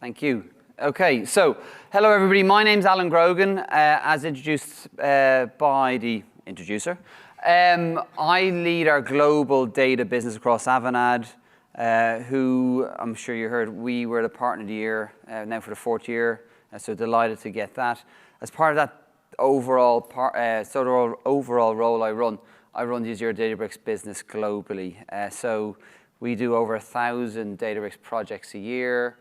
Thank you. Okay, so hello everybody. My name's Alan Grogan, as introduced by the introducer. I lead our global data business across Avanade, who I'm sure you heard we were the partner of the year now for the 4th year. So delighted to get that. As part of that overall role I run the Wizair Databricks business globally. So we do over 1,000 Databricks projects a year.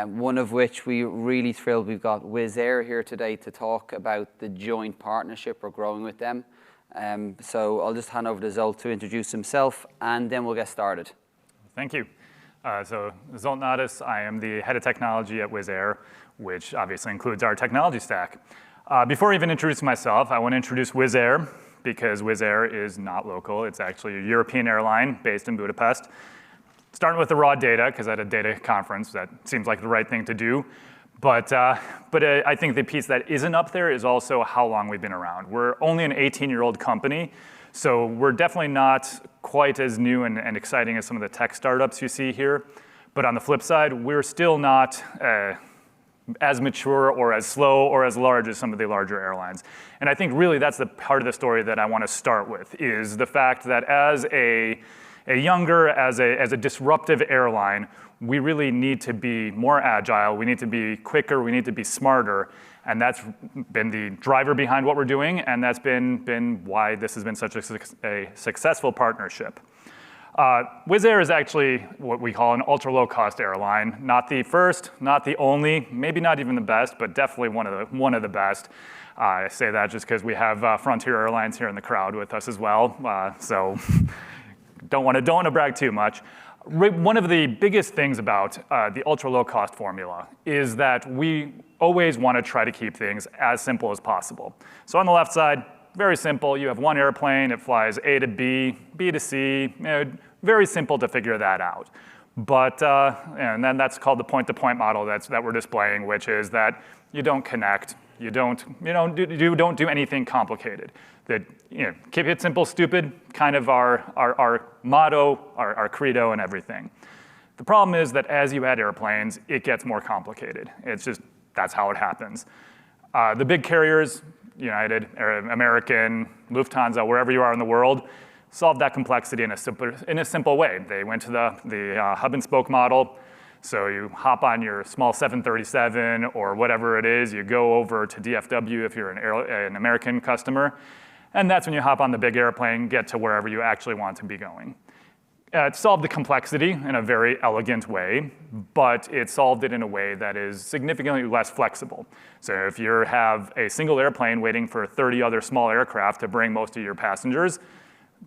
One of which we're really thrilled we've got Wizair here today to talk about the joint partnership we're growing with them. So I'll just hand over to Zoltan to introduce himself, and then we'll get started. Thank you. So Zoltan Nadas, I am the head of technology at Wizair, which obviously includes our technology stack. Before even introducing myself, I want to introduce Wizair, because Wizair is not local. It's actually a European airline based in Budapest. Starting with the raw data, because at a data conference, that seems like the right thing to do. But I think the piece that isn't up there is also how long we've been around. We're only an 18-year-old company, so we're definitely not quite as new and exciting as some of the tech startups you see here. But on the flip side, we're still not as mature or as slow or as large as some of the larger airlines. And I think really that's the part of the story that I want to start with, is the fact that as a disruptive airline, we really need to be more agile, we need to be quicker, we need to be smarter, and that's been the driver behind what we're doing, and that's been why this has been such a successful partnership. Wizair is actually what we call an ultra-low-cost airline. Not the first, not the only, maybe not even the best, but definitely one of the best. I say that just because we have Frontier Airlines here in the crowd with us as well, so. Don't want to brag too much. One of the biggest things about the ultra-low-cost formula is that we always want to try to keep things as simple as possible. So on the left side, very simple. You have one airplane. It flies A to B, B to C. Very simple to figure that out. But and then that's called the point-to-point model that we're displaying, which is that you don't connect. You don't do anything complicated. That, keep it simple, stupid, kind of our motto, our credo, and everything. The problem is that as you add airplanes, it gets more complicated. It's just, that's how it happens. The big carriers, United, American, Lufthansa, wherever you are in the world, solve that complexity in a simple way. They went to the hub and spoke model. So you hop on your small 737 or whatever it is, you go over to DFW if you're an American customer, and that's when you hop on the big airplane, get to wherever you actually want to be going. It solved the complexity in a very elegant way, but it solved it in a way that is significantly less flexible. So if you have a single airplane waiting for 30 other small aircraft to bring most of your passengers,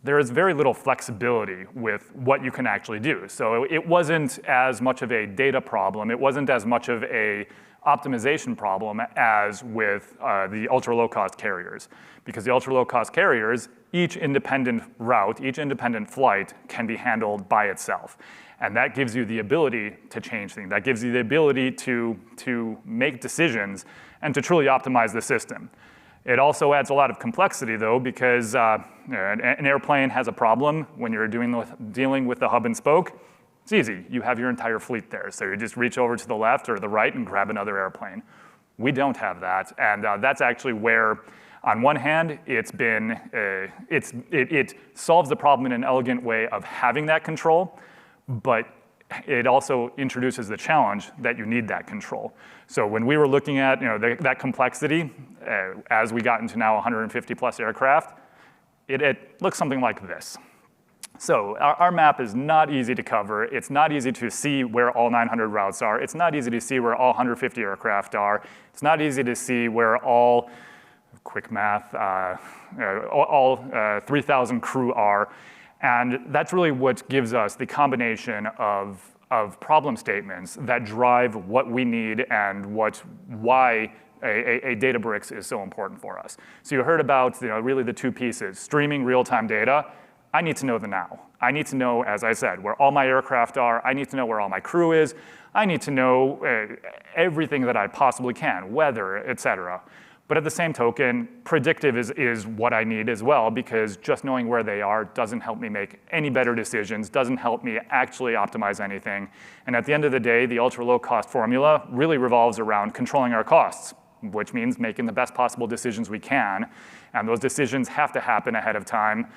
there is very little flexibility with what you can actually do. So it wasn't as much of a data problem. It wasn't as much of a optimization problem as with the ultra-low-cost carriers. Because the ultra-low-cost carriers, each independent route, each independent flight can be handled by itself. And that gives you the ability to change things. That gives you the ability to make decisions and to truly optimize the system. It also adds a lot of complexity, though, because an airplane has a problem when you're dealing with the hub and spoke. It's easy. You have your entire fleet there. So you just reach over to the left or the right and grab another airplane. We don't have that. And that's actually where, on one hand, it solves the problem in an elegant way of having that control, but it also introduces the challenge that you need that control. So when we were looking at that complexity, as we got into now 150 plus aircraft, it looks something like this. So our map is not easy to cover. It's not easy to see where all 900 routes are. It's not easy to see where all 150 aircraft are. It's not easy to see where all, quick math, all 3,000 crew are. And that's really what gives us the combination of problem statements that drive what we need and why a Databricks is so important for us. So you heard about really the two pieces, streaming real-time data. I need to know the now. I need to know, as I said, where all my aircraft are. I need to know where all my crew is. I need to know everything that I possibly can, weather, et cetera. But at the same token, predictive is what I need as well, because just knowing where they are doesn't help me make any better decisions, doesn't help me actually optimize anything. And at the end of the day, the ultra low cost formula really revolves around controlling our costs, which means making the best possible decisions we can. And those decisions have to happen ahead of time.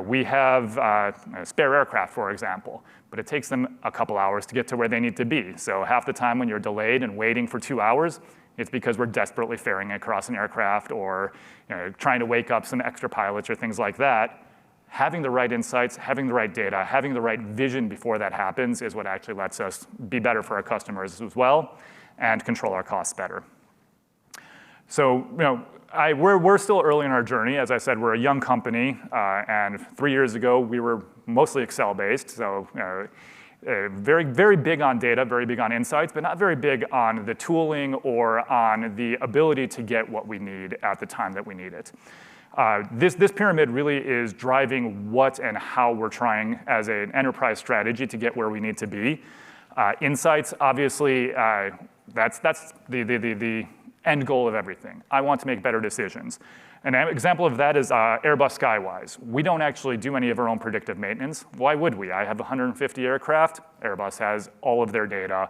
We have spare aircraft, for example, but it takes them a couple hours to get to where they need to be. So half the time when you're delayed and waiting for 2 hours, it's because we're desperately ferrying across an aircraft or trying to wake up some extra pilots or things like that. Having the right insights, having the right data, having the right vision before that happens is what actually lets us be better for our customers as well and control our costs better. So we're still early in our journey. As I said, we're a young company, and 3 years ago we were mostly Excel-based. So very, very big on data, very big on insights, but not very big on the tooling or on the ability to get what we need at the time that we need it. This pyramid really is driving what and how we're trying as an enterprise strategy to get where we need to be. Insights, obviously, that's the end goal of everything. I want to make better decisions. An example of that is Airbus Skywise. We don't actually do any of our own predictive maintenance. Why would we? I have 150 aircraft. Airbus has all of their data.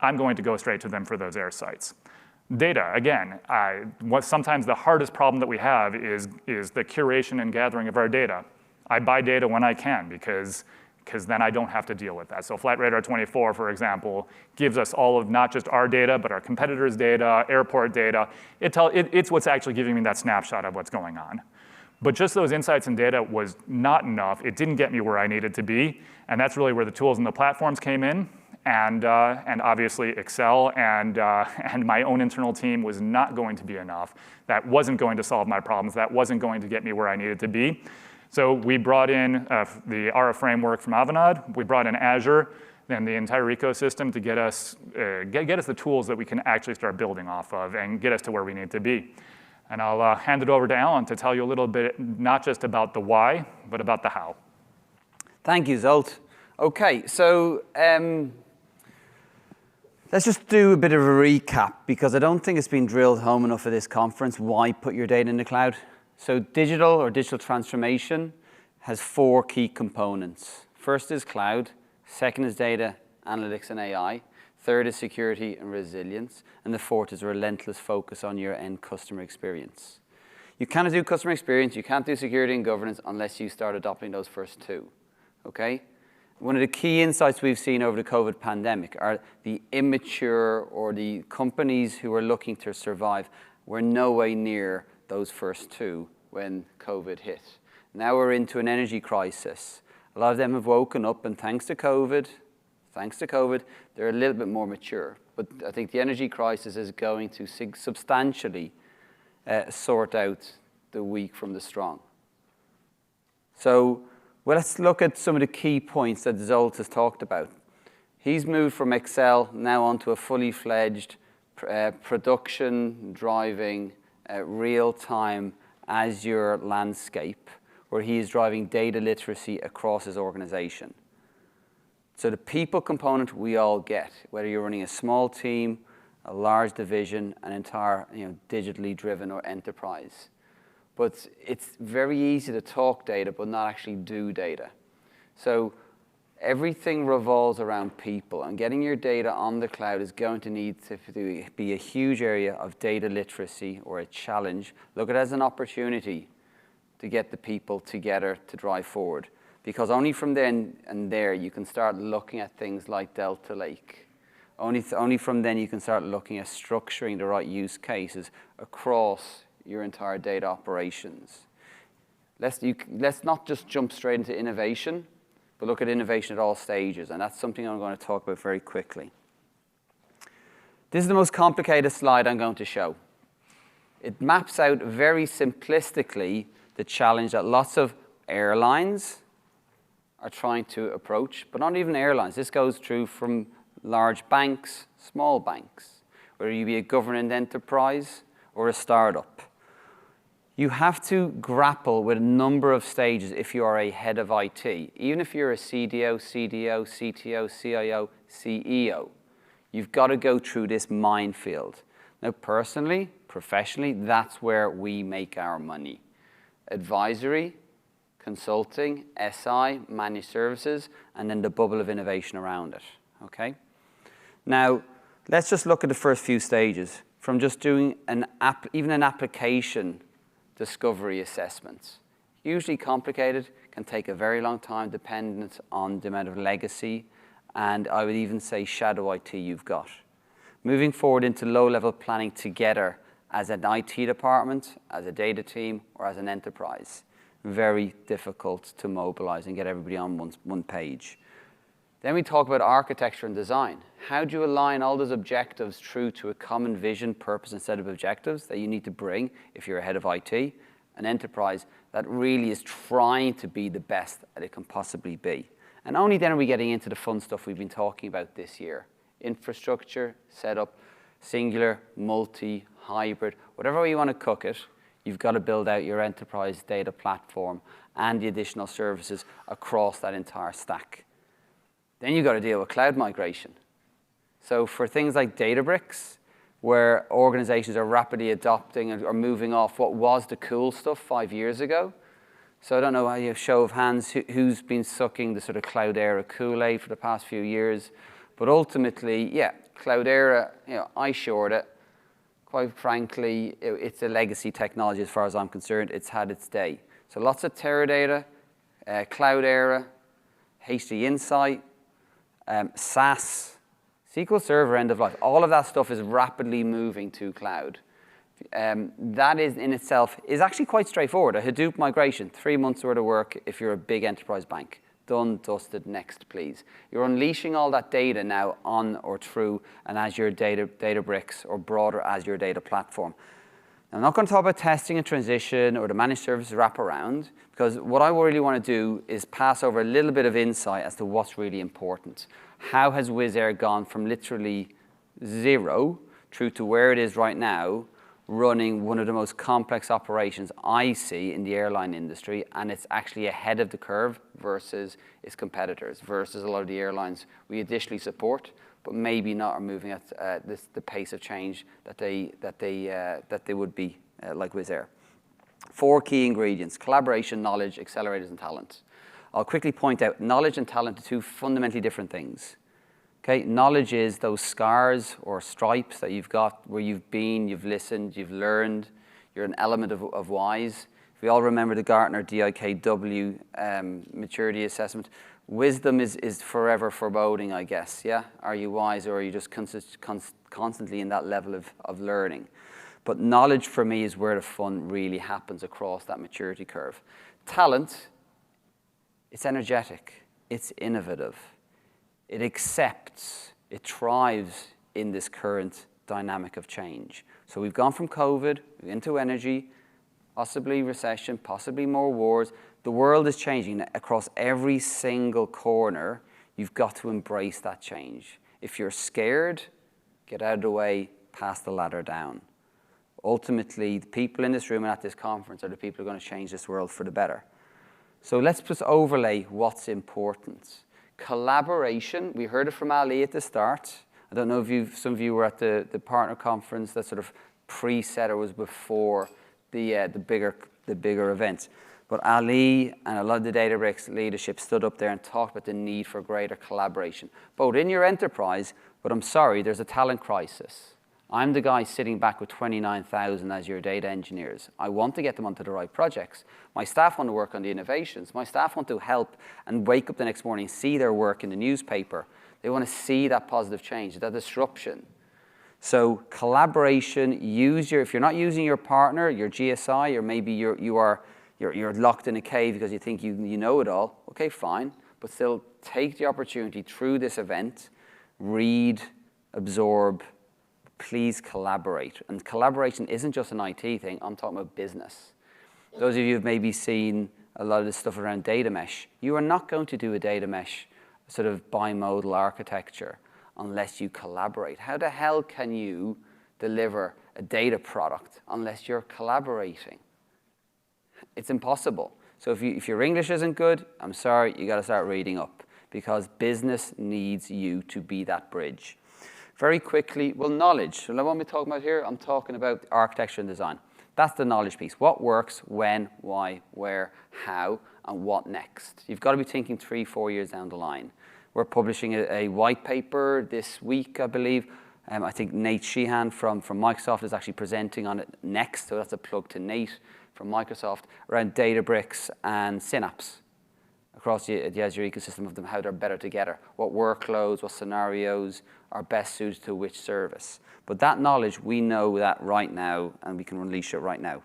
I'm going to go straight to them for those air sites. Data, again, sometimes the hardest problem that we have is the curation and gathering of our data. I buy data when I can because then I don't have to deal with that. So Flight Radar 24, for example, gives us all of not just our data, but our competitors' data, airport data. It's what's actually giving me that snapshot of what's going on. But just those insights and data was not enough. It didn't get me where I needed to be. And that's really where the tools and the platforms came in. And obviously Excel and my own internal team was not going to be enough. That wasn't going to solve my problems. That wasn't going to get me where I needed to be. So we brought in the ARA framework from Avanade. We brought in Azure, then the entire ecosystem to get us the tools that we can actually start building off of and get us to where we need to be. And I'll hand it over to Alan to tell you a little bit, not just about the why, but about the how. Thank you, Zsolt. OK, so let's just do a bit of a recap, because I don't think it's been drilled home enough at this conference why put your data in the cloud. So digital transformation has 4 key components. First is cloud. Second is data, analytics, and AI. Third is security and resilience. And the fourth is a relentless focus on your end customer experience. You can't do customer experience, you can't do security and governance unless you start adopting those first 2. OK? One of the key insights we've seen over the COVID pandemic are the immature or the companies who are looking to survive were no way near those first 2 when COVID hit. Now we're into an energy crisis. A lot of them have woken up, and thanks to COVID, they're a little bit more mature. But I think the energy crisis is going to substantially sort out the weak from the strong. So let's look at some of the key points that Zsolt has talked about. He's moved from Excel now onto a fully fledged production driving real-time Azure landscape, where he is driving data literacy across his organization. So the people component we all get, whether you're running a small team, a large division, an entire digitally driven or enterprise. But it's very easy to talk data, but not actually do data. So everything revolves around people, and getting your data on the cloud is going to need to be a huge area of data literacy or a challenge. Look at it as an opportunity to get the people together to drive forward, because only from then and there you can start looking at things like Delta Lake. Only from then you can start looking at structuring the right use cases across your entire data operations. Let's not just jump straight into innovation, but look at innovation at all stages, and that's something I'm going to talk about very quickly. This is the most complicated slide I'm going to show. It maps out very simplistically the challenge that lots of airlines are trying to approach, but not even airlines. This goes through from large banks, small banks, whether you be a government enterprise or a startup. You have to grapple with a number of stages if you are a head of IT. Even if you're a CDO, CTO, CIO, CEO, you've got to go through this minefield. Now, personally, professionally, that's where we make our money. Advisory, consulting, SI, managed services, and then the bubble of innovation around it, okay? Now, let's just look at the first few stages. From just doing even an application discovery assessment. Usually complicated, can take a very long time dependent on the amount of legacy, and I would even say shadow IT you've got. Moving forward into low-level planning together as an IT department, as a data team, or as an enterprise. Very difficult to mobilize and get everybody on one page. Then we talk about architecture and design. How do you align all those objectives true to a common vision, purpose, and set of objectives that you need to bring if you're a head of IT, an enterprise that really is trying to be the best that it can possibly be. And only then are we getting into the fun stuff we've been talking about this year. Infrastructure, setup, singular, multi, hybrid, whatever way you want to cook it, you've got to build out your enterprise data platform and the additional services across that entire stack. Then you've got to deal with cloud migration. So for things like Databricks, where organizations are rapidly adopting or moving off what was the cool stuff 5 years ago. So I don't know, a show of hands, who's been sucking the sort of Cloudera Kool-Aid for the past few years. But ultimately, yeah, Cloudera, I shored it. Quite frankly, it's a legacy technology as far as I'm concerned. It's had its day. So lots of Teradata, Cloudera, HD Insight, SAS, SQL Server end of life. All of that stuff is rapidly moving to cloud. That is in itself is actually quite straightforward. A Hadoop migration, 3 months worth of work if you're a big enterprise bank. Done, dusted, next, please. You're unleashing all that data now on or through an Azure Databricks or broader Azure data platform. Now, I'm not going to talk about testing and transition or the managed services wraparound, because what I really want to do is pass over a little bit of insight as to what's really important. How has Wizz Air gone from literally zero through to where it is right now, running one of the most complex operations I see in the airline industry, and it's actually ahead of the curve versus its competitors, versus a lot of the airlines we additionally support, but maybe not are moving at the pace of change that they would be like Wizz Air. 4 key ingredients: collaboration, knowledge, accelerators, and talent. I'll quickly point out knowledge and talent are 2 fundamentally different things. Okay, knowledge is those scars or stripes that you've got where you've been, you've listened, you've learned, you're an element of wise. If we all remember the Gartner DIKW maturity assessment, wisdom is forever foreboding, I guess, yeah? Are you wise, or are you just constantly in that level of learning? But knowledge for me is where the fun really happens across that maturity curve. Talent, it's energetic, it's innovative. It accepts, it thrives in this current dynamic of change. So we've gone from COVID into energy, possibly recession, possibly more wars. The world is changing across every single corner. You've got to embrace that change. If you're scared, get out of the way, pass the ladder down. Ultimately, the people in this room and at this conference are the people who are going to change this world for the better. So let's just overlay what's important. Collaboration, we heard it from Ali at the start. I don't know if some of you were at the partner conference that sort of pre-set or was before the bigger events. But Ali and a lot of the Databricks leadership stood up there and talked about the need for greater collaboration, both in your enterprise, but I'm sorry, there's a talent crisis. I'm the guy sitting back with 29,000 Azure data engineers. I want to get them onto the right projects. My staff want to work on the innovations. My staff want to help and wake up the next morning and see their work in the newspaper. They want to see that positive change, that disruption. So collaboration, if you're not using your partner, your GSI, or maybe you're locked in a cave because you think you know it all, okay, fine. But still take the opportunity through this event, read, absorb, please collaborate. And collaboration isn't just an IT thing, I'm talking about business. Those of you who've maybe seen a lot of this stuff around data mesh, you are not going to do a data mesh sort of bimodal architecture unless you collaborate. How the hell can you deliver a data product unless you're collaborating? It's impossible. So if your English isn't good, I'm sorry, you got to start reading up, because business needs you to be that bridge. Very quickly, well, knowledge. So what am I talking about here? I'm talking about architecture and design. That's the knowledge piece. What works, when, why, where, how, and what next? You've got to be thinking 3, 4 years down the line. We're publishing a white paper this week, I believe. I think Nate Sheehan from Microsoft is actually presenting on it next, so that's a plug to Nate from Microsoft, around Databricks and Synapse across the Azure ecosystem of them, how they're better together, what workloads, what scenarios are best suited to which service. But that knowledge, we know that right now, and we can unleash it right now.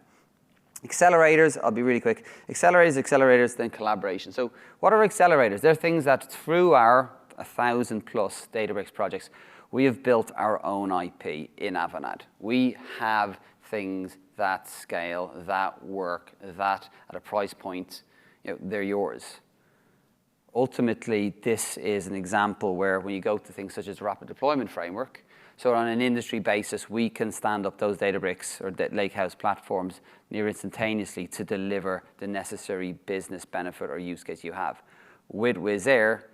Accelerators, I'll be really quick. Accelerators, then collaboration. So what are accelerators? They're things that through our 1,000+ Databricks projects, we have built our own IP in Avanade. We have things that scale, that work, that at a price point, they're yours. Ultimately, this is an example where when you go to things such as rapid deployment framework, so on an industry basis, we can stand up those Databricks or Lakehouse platforms near instantaneously to deliver the necessary business benefit or use case you have. With Wizair,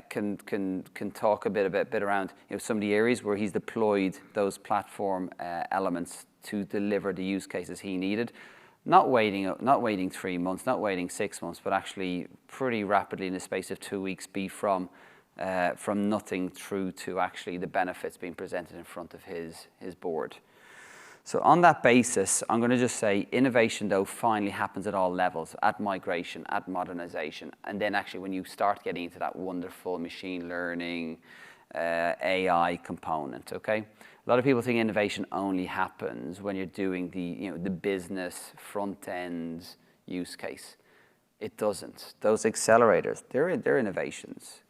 can talk a bit around some of the areas where he's deployed those platform elements to deliver the use cases he needed. Not waiting 3 months, not waiting 6 months, but actually pretty rapidly in the space of 2 weeks be from nothing through to actually the benefits being presented in front of his board. So on that basis, I'm going to just say innovation, though, finally happens at all levels, at migration, at modernization, and then actually when you start getting into that wonderful machine learning, AI component, okay? A lot of people think innovation only happens when you're doing the business front-end use case. It doesn't. Those accelerators, they're innovations.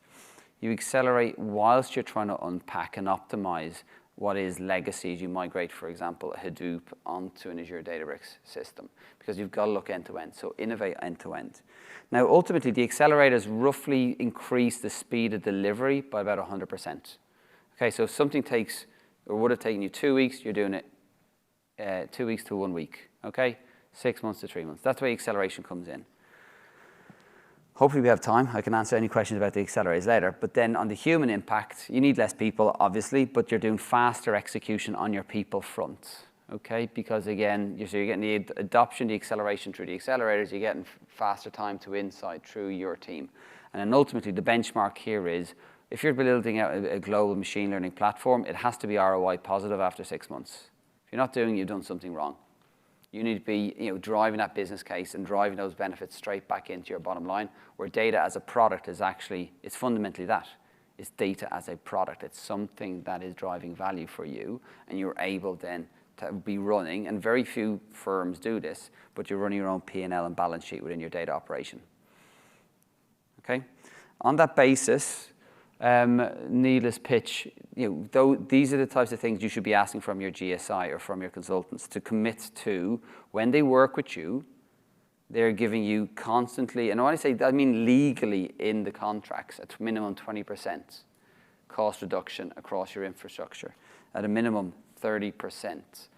You accelerate whilst you're trying to unpack and optimize what is legacy as you migrate, for example, a Hadoop onto an Azure Databricks system, because you've got to look end-to-end, so innovate end-to-end. Now, ultimately, the accelerators roughly increase the speed of delivery by about 100%. Okay, so if something takes, or would have taken you 2 weeks, you're doing it 2 weeks to 1 week, okay? 6 months to 3 months. That's where acceleration comes in. Hopefully we have time. I can answer any questions about the accelerators later. But then on the human impact, you need less people, obviously, but you're doing faster execution on your people front, okay? Because again, you're getting the adoption, the acceleration through the accelerators, you're getting faster time to insight through your team. And then ultimately, the benchmark here is, if you're building out a global machine learning platform, it has to be ROI positive after 6 months. If you're not doing it, you've done something wrong. You need to be driving that business case and driving those benefits straight back into your bottom line, where data as a product is actually, it's fundamentally that. It's data as a product. It's something that is driving value for you, and you're able then to be running, and very few firms do this, but you're running your own P&L and balance sheet within your data operation. Okay? On that basis, needless pitch, these are the types of things you should be asking from your GSI or from your consultants to commit to. When they work with you, they're giving you constantly, and when I say that, I mean legally in the contracts, at minimum 20% cost reduction across your infrastructure, at a minimum 30%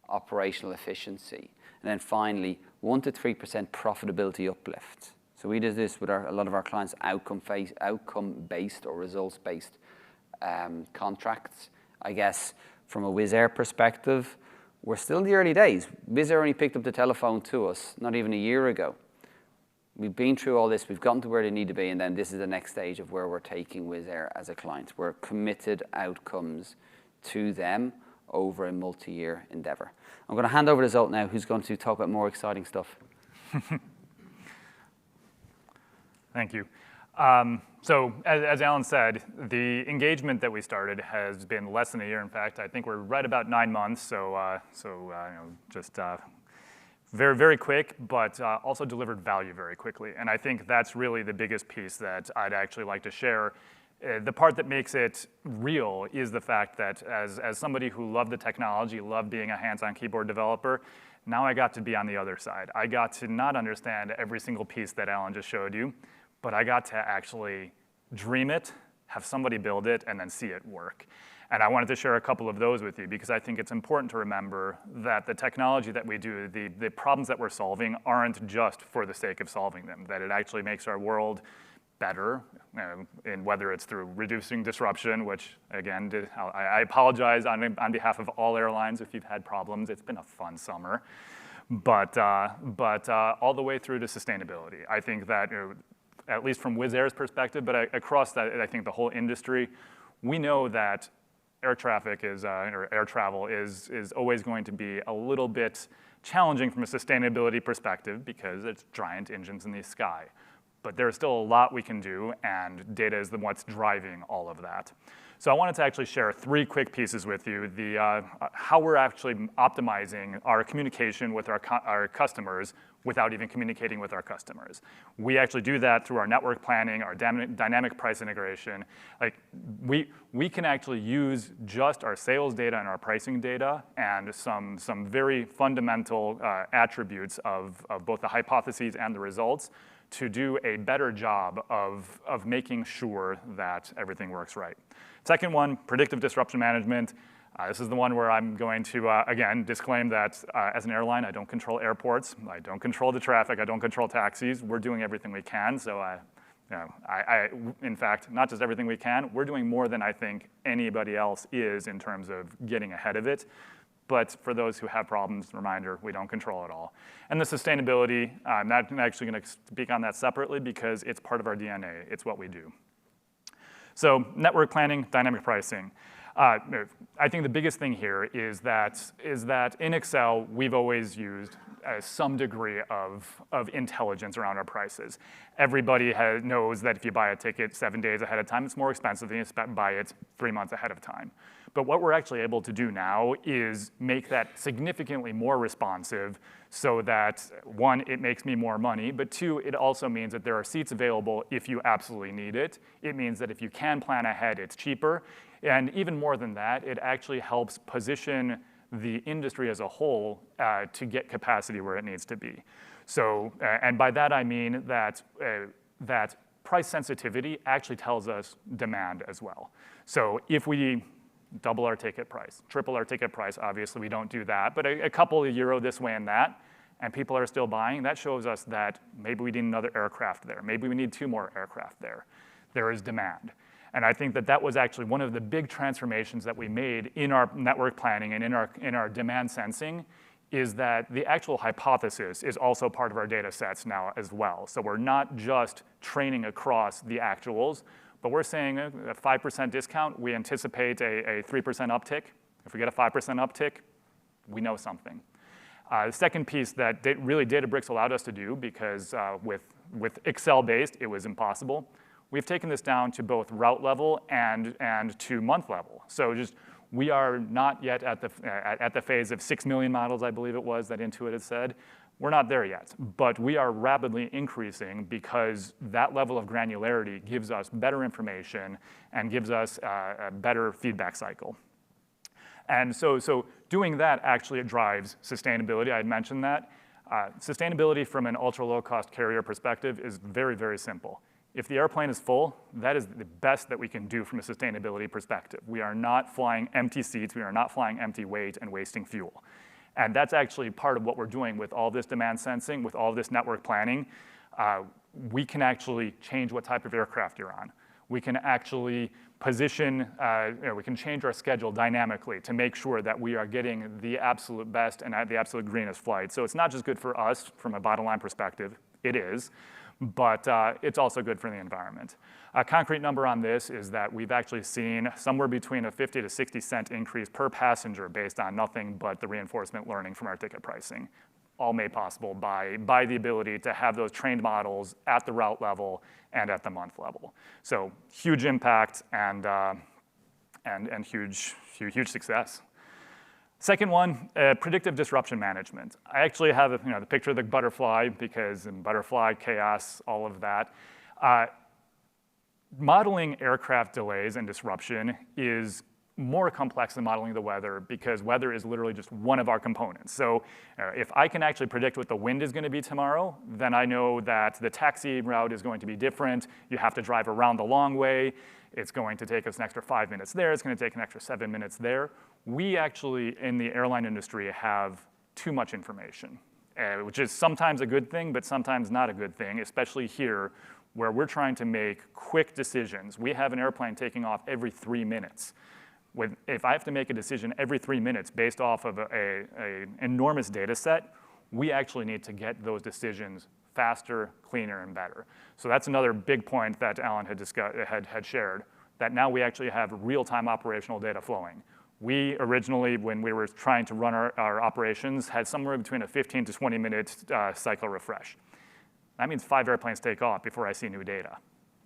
operational efficiency, and then finally 1 to 3% profitability uplift. So we do this with a lot of our clients, outcome-based or results-based contracts. I guess from a Wizair perspective, we're still in the early days. Wizair only picked up the telephone to us not even a year ago. We've been through all this, we've gotten to where they need to be, and then this is the next stage of where we're taking Wizair as a client. We're committed outcomes to them over a multi-year endeavor. I'm going to hand over to Zolt now, who's going to talk about more exciting stuff. Thank you. So as Alan said, the engagement that we started has been less than a year. In fact, I think we're right about 9 months. So just very, very quick, but also delivered value very quickly. And I think that's really the biggest piece that I'd actually like to share. The part that makes it real is the fact that as somebody who loved the technology, loved being a hands-on keyboard developer, now I got to be on the other side. I got to not understand every single piece that Alan just showed you, but I got to actually dream it, have somebody build it, and then see it work. And I wanted to share a couple of those with you because I think it's important to remember that the technology that we do, the problems that we're solving aren't just for the sake of solving them, that it actually makes our world better, in whether it's through reducing disruption, which again, I apologize on behalf of all airlines if you've had problems. It's been a fun summer, but all the way through to sustainability. I think that, at least from Wizz Air's perspective, but across that, I think the whole industry, we know that air traffic or air travel is always going to be a little bit challenging from a sustainability perspective because it's giant engines in the sky. But there's still a lot we can do, and data is what's driving all of that. So I wanted to actually share 3 quick pieces with you, how we're actually optimizing our communication with our customers without even communicating with our customers. We actually do that through our network planning, our dynamic price integration. Like we can actually use just our sales data and our pricing data and some very fundamental attributes of both the hypotheses and the results to do a better job of making sure that everything works right. Second one, predictive disruption management. This is the one where I'm going to, again, disclaim that as an airline, I don't control airports. I don't control the traffic. I don't control taxis. We're doing everything we can. So in fact, not just everything we can, we're doing more than I think anybody else is in terms of getting ahead of it. But for those who have problems, reminder, we don't control it all. And the sustainability, I'm not actually going to speak on that separately because it's part of our DNA. It's what we do. So network planning, dynamic pricing. I think the biggest thing here is that in Excel, we've always used some degree of intelligence around our prices. Everybody knows that if you buy a ticket 7 days ahead of time, it's more expensive than you buy it 3 months ahead of time. But what we're actually able to do now is make that significantly more responsive so that, 1, it makes me more money, but 2, it also means that there are seats available if you absolutely need it. It means that if you can plan ahead, it's cheaper. And even more than that, it actually helps position the industry as a whole to get capacity where it needs to be. So, and by that I mean that price sensitivity actually tells us demand as well. So if we double our ticket price, triple our ticket price, obviously we don't do that, but a couple of euro this way and that, and people are still buying, that shows us that maybe we need another aircraft there. Maybe we need 2 more aircraft there. There is demand. And I think that was actually one of the big transformations that we made in our network planning and in our demand sensing is that the actual hypothesis is also part of our data sets now as well. So we're not just training across the actuals, but we're saying a 5% discount, we anticipate a 3% uptick. If we get a 5% uptick, we know something. The second piece that really Databricks allowed us to do, because with Excel-based, it was impossible, we've taken this down to both route level and to month level. So we are not yet at the phase of 6 million models, I believe it was, that Intuit had said. We're not there yet, but we are rapidly increasing because that level of granularity gives us better information and gives us a better feedback cycle. And so doing that actually drives sustainability. I had mentioned that. Sustainability from an ultra-low-cost carrier perspective is very, very simple. If the airplane is full, that is the best that we can do from a sustainability perspective. We are not flying empty seats. We are not flying empty weight and wasting fuel. And that's actually part of what we're doing with all this demand sensing, with all this network planning. We can actually change what type of aircraft you're on. We can actually position, we can change our schedule dynamically to make sure that we are getting the absolute best and the absolute greenest flight. So it's not just good for us from a bottom line perspective, it is, but it's also good for the environment. A concrete number on this is that we've actually seen somewhere between a 50 to 60 cent increase per passenger based on nothing but the reinforcement learning from our ticket pricing, all made possible by the ability to have those trained models at the route level and at the month level. So huge impact and huge success. Second one, predictive disruption management. I actually have the picture of the butterfly because in butterfly, chaos, all of that. Modeling aircraft delays and disruption is more complex than modeling the weather because weather is literally just one of our components. So if I can actually predict what the wind is going to be tomorrow, then I know that the taxi route is going to be different. You have to drive around the long way. It's going to take us an extra 5 minutes there. It's going to take an extra 7 minutes there. We actually, in the airline industry, have too much information. which is sometimes a good thing, but sometimes not a good thing, especially here, where we're trying to make quick decisions. We have an airplane taking off every 3 minutes. If I have to make a decision every 3 minutes based off of an enormous data set, we actually need to get those decisions faster, cleaner, and better. So that's another big point that Alan had shared, that now we actually have real-time operational data flowing. We originally, when we were trying to run our operations, had somewhere between a 15 to 20 minute cycle refresh. That means 5 airplanes take off before I see new data.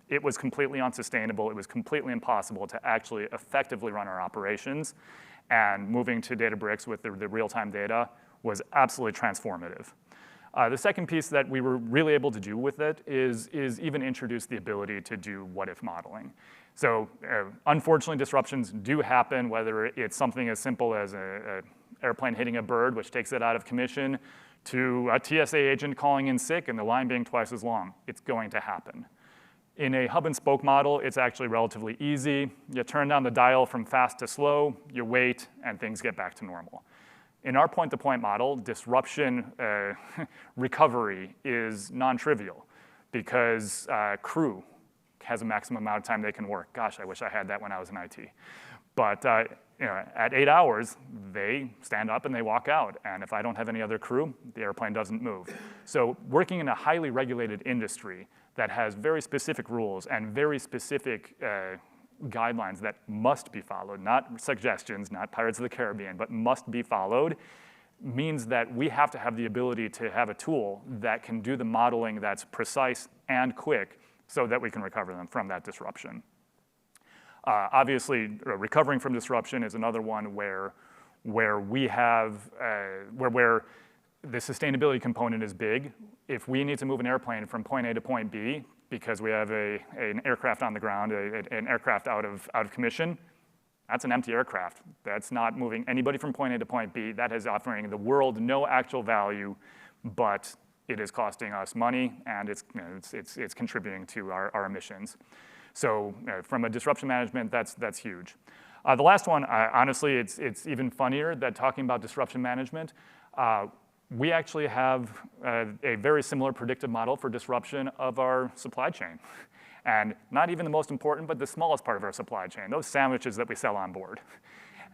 It was completely unsustainable. It was completely impossible to actually effectively run our operations. And moving to Databricks with the real-time data was absolutely transformative. The second piece that we were really able to do with it is even introduce the ability to do what-if modeling. So unfortunately, disruptions do happen, whether it's something as simple as an airplane hitting a bird, which takes it out of commission, to a TSA agent calling in sick and the line being twice as long. It's going to happen. In a hub and spoke model, it's actually relatively easy. You turn down the dial from fast to slow, you wait, and things get back to normal. In our point-to-point model, disruption recovery is non-trivial because crew has a maximum amount of time they can work. Gosh, I wish I had that when I was in IT. But at 8 hours, they stand up and they walk out. And if I don't have any other crew, the airplane doesn't move. So working in a highly regulated industry that has very specific rules and very specific guidelines that must be followed, not suggestions, not Pirates of the Caribbean, but must be followed, means that we have to have the ability to have a tool that can do the modeling that's precise and quick so that we can recover them from that disruption. Obviously, recovering from disruption is another one where we have where the sustainability component is big. If we need to move an airplane from point A to point B because we have an aircraft on the ground, an aircraft out of commission, that's an empty aircraft. That's not moving anybody from point A to point B. That is offering the world no actual value, but it is costing us money, and it's contributing to our emissions. So from a disruption management, that's huge. The last one, honestly, it's even funnier that talking about disruption management, we actually have a very similar predictive model for disruption of our supply chain. And not even the most important, but the smallest part of our supply chain, those sandwiches that we sell on board.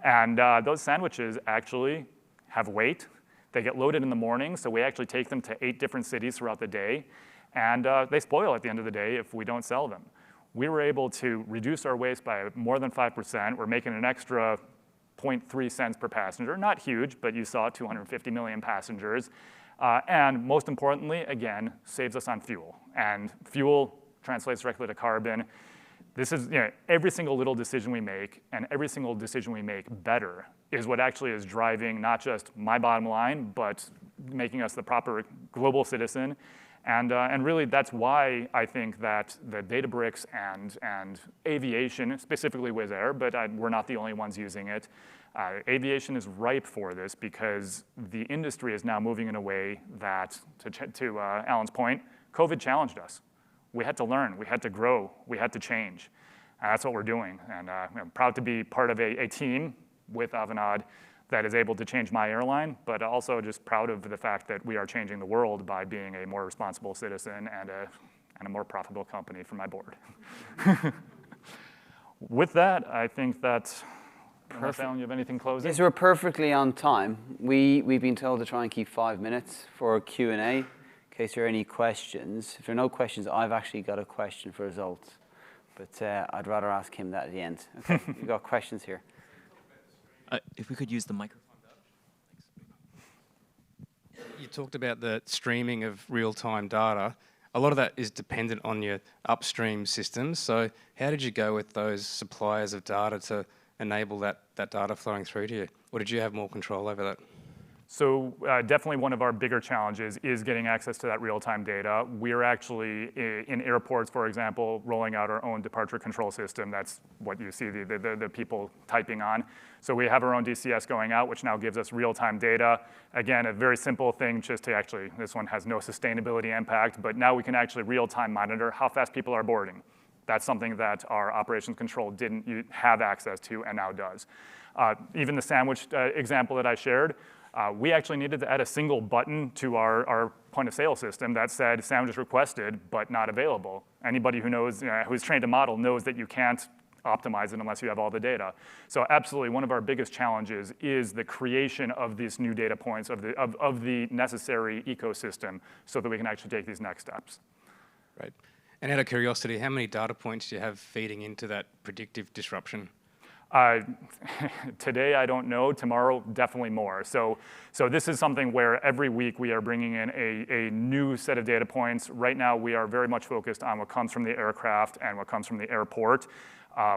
And those sandwiches actually have weight. They get loaded in the morning, so we actually take them to 8 different cities throughout the day. And they spoil at the end of the day if we don't sell them. We were able to reduce our waste by more than 5%. We're making an extra 0.3 cents per passenger. Not huge, but you saw 250 million passengers. And most importantly, again, saves us on fuel. And fuel translates directly to carbon. This is every single little decision we make, and every single decision we make better is what actually is driving not just my bottom line, but making us the proper global citizen. And really, that's why I think that the Databricks and aviation, specifically Wizair, but we're not the only ones using it. Aviation is ripe for this because the industry is now moving in a way that, to Alan's point, COVID challenged us. We had to learn, we had to grow, we had to change. And that's what we're doing. And I'm proud to be part of a team with Avanade that is able to change my airline, but also just proud of the fact that we are changing the world by being a more responsible citizen and a more profitable company for my board. With that, I think that, unless Alan, you have anything closing? Yes, we're perfectly on time. We've been told to try and keep 5 minutes for Q&A in case there are any questions. If there are no questions, I've actually got a question for results, but I'd rather ask him that at the end. Okay, we've got questions here. If we could use the microphone. You talked about the streaming of real-time data. A lot of that is dependent on your upstream systems. So how did you go with those suppliers of data to enable that data flowing through to you? Or did you have more control over that? So definitely one of our bigger challenges is getting access to that real-time data. We're actually, in airports, for example, rolling out our own departure control system. That's what you see the people typing on. So we have our own DCS going out, which now gives us real-time data. Again, a very simple thing just to actually, this one has no sustainability impact, but now we can actually real-time monitor how fast people are boarding. That's something that our operations control didn't have access to and now does. Even the sandwich example that I shared, We actually needed to add a single button to our point of sale system that said sandwich requested, but not available. Anybody who knows, who's trained to model knows that you can't optimize it unless you have all the data. So absolutely, one of our biggest challenges is the creation of these new data points, of the necessary ecosystem so that we can actually take these next steps. Right. And out of curiosity, how many data points do you have feeding into that predictive disruption? Today, I don't know. Tomorrow, definitely more. So this is something where every week we are bringing in a new set of data points. Right now, we are very much focused on what comes from the aircraft and what comes from the airport.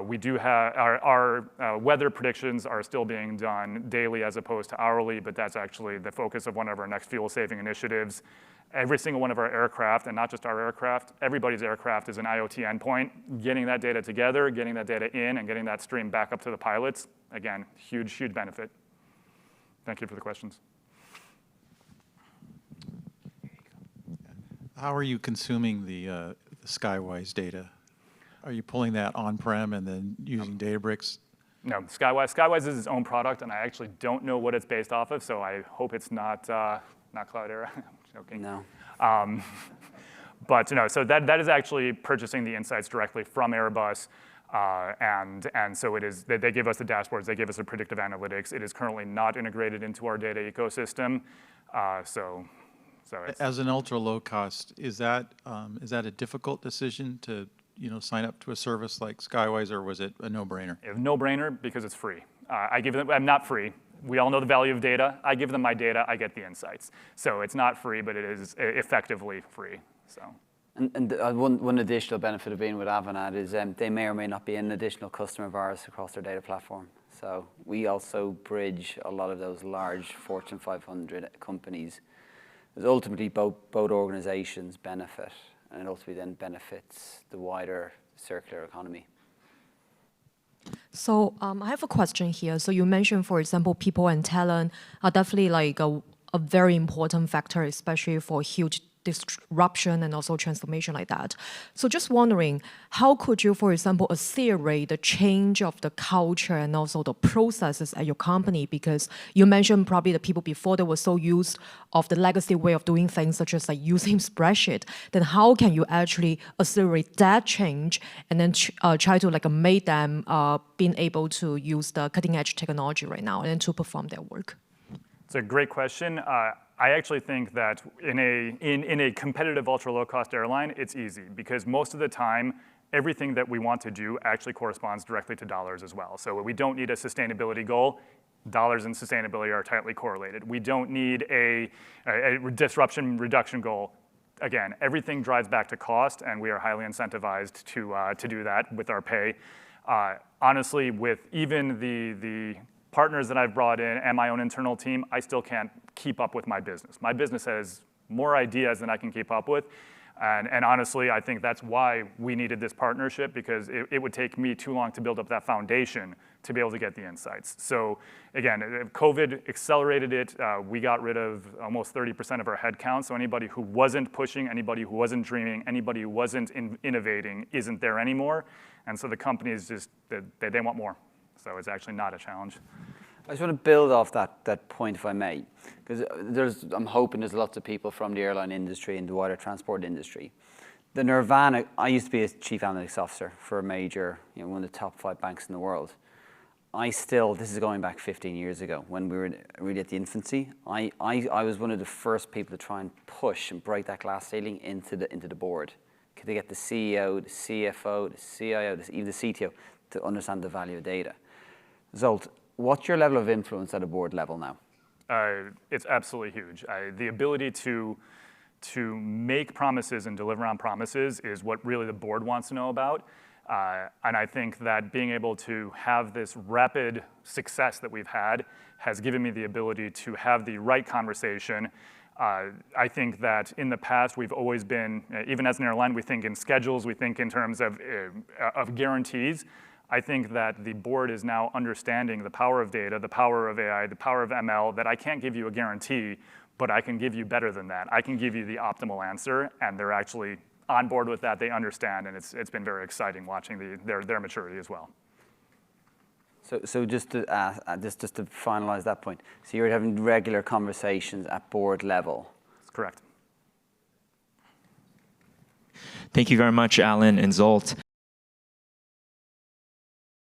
We do have our weather predictions are still being done daily as opposed to hourly, but that's actually the focus of one of our next fuel-saving initiatives. Every single one of our aircraft, and not just our aircraft, everybody's aircraft is an IoT endpoint. Getting that data together, getting that data in, and getting that stream back up to the pilots, again, huge, huge benefit. Thank you for the questions. How are you consuming the Skywise data? Are you pulling that on-prem and then using Databricks? No, Skywise is its own product, and I actually don't know what it's based off of, so I hope it's not Cloudera. Joking. No. But no, so that is actually purchasing the insights directly from Airbus, and so it is. They give us the dashboards, they give us the predictive analytics. It is currently not integrated into our data ecosystem, so it's, as an ultra low cost, is that a difficult decision to sign up to a service like Skywise, or was it a no-brainer? A no-brainer because it's free. I'm not free. We all know the value of data. I give them my data, I get the insights. So it's not free, but it is effectively free. So. And one additional benefit of being with Avanade is they may or may not be an additional customer of ours across their data platform. So we also bridge a lot of those large Fortune 500 companies. Because ultimately, both organizations benefit, and it ultimately then benefits the wider circular economy. So I have a question here. So you mentioned, for example, people and talent are definitely like a very important factor, especially for huge disruption and also transformation like that. So just wondering, how could you, for example, accelerate the change of the culture and also the processes at your company? Because you mentioned probably the people before they were so used of the legacy way of doing things, such as like using spreadsheet. Then how can you actually accelerate that change and then try to like make them being able to use the cutting edge technology right now and to perform their work? It's a great question. I actually think that in a competitive ultra low cost airline, it's easy because most of the time, everything that we want to do actually corresponds directly to dollars as well. So we don't need a sustainability goal. Dollars and sustainability are tightly correlated. We don't need a disruption reduction goal. Again, everything drives back to cost, and we are highly incentivized to do that with our pay. Honestly, with even the partners that I've brought in and my own internal team, I still can't keep up with my business. My business has more ideas than I can keep up with. And honestly, I think that's why we needed this partnership, because it would take me too long to build up that foundation to be able to get the insights. So again, COVID accelerated it. We got rid of almost 30% of our headcount. So anybody who wasn't pushing, anybody who wasn't dreaming, anybody who wasn't innovating isn't there anymore. And so the company is just, they want more. So it's actually not a challenge. I just want to build off that point, if I may, because I'm hoping there's lots of people from the airline industry and the wider transport industry. The nirvana, I used to be a chief analytics officer for a major, one of the top 5 banks in the world. This is going back 15 years ago when we were really at the infancy. I was one of the first people to try and push and break that glass ceiling into the board. To get the CEO, the CFO, the CIO, even the CTO to understand the value of data. Zolt, what's your level of influence at a board level now? It's absolutely huge. The ability to make promises and deliver on promises is what really the board wants to know about. And I think that being able to have this rapid success that we've had has given me the ability to have the right conversation. I think that in the past, we've always been, even as an airline, we think in schedules, we think in terms of guarantees. I think that the board is now understanding the power of data, the power of AI, the power of ML, that I can't give you a guarantee, but I can give you better than that. I can give you the optimal answer, and they're actually on board with that. They understand, and it's been very exciting watching their maturity as well. So just to finalize that point, so you're having regular conversations at board level. That's correct. Thank you very much, Alan and Zolt.